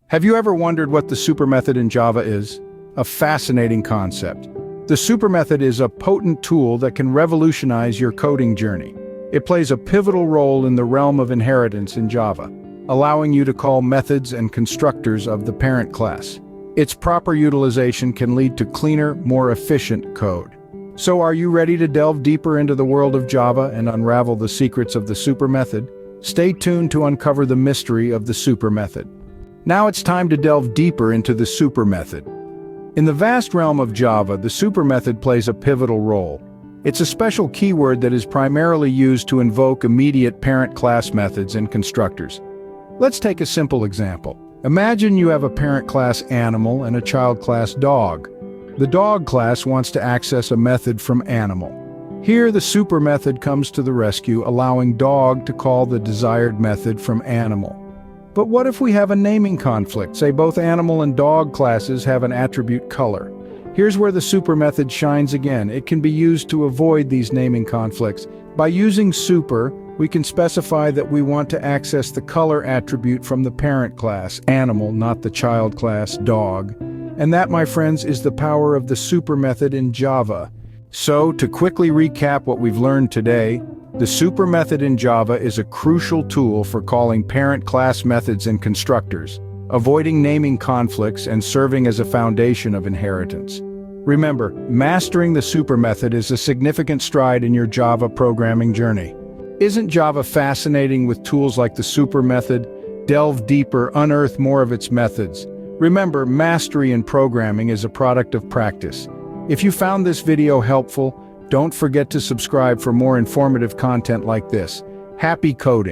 Have you ever wondered what the supermethod in Java is? A fascinating concept. The supermethod is a potent tool that can revolutionize your coding journey. It plays a pivotal role in the realm of inheritance in Java, allowing you to call methods and constructors of the parent class. Its proper utilization can lead to cleaner, more efficient code. So are you ready to delve deeper into the world of Java and unravel the secrets of the supermethod? Stay tuned to uncover the mystery of the supermethod. Now it's time to delve deeper into the supermethod. In the vast realm of Java, the supermethod plays a pivotal role. It's a special keyword that is primarily used to invoke immediate parent class methods and constructors. Let's take a simple example. Imagine you have a parent class animal and a child class dog. The dog class wants to access a method from animal. Here, the supermethod comes to the rescue, allowing dog to call the desired method from animal. But what if we have a naming conflict? Say both animal and dog classes have an attribute color. Here's where the supermethod shines again. It can be used to avoid these naming conflicts. By using super, we can specify that we want to access the color attribute from the parent class, animal, not the child class, dog. And that, my friends, is the power of the supermethod in Java. So, to quickly recap what we've learned today, the supermethod in Java is a crucial tool for calling parent class methods and constructors, avoiding naming conflicts and serving as a foundation of inheritance. Remember, mastering the supermethod is a significant stride in your Java programming journey. Isn't Java fascinating with tools like the supermethod? Delve deeper, unearth more of its methods. Remember, mastery in programming is a product of practice. If you found this video helpful, don't forget to subscribe for more informative content like this. Happy coding!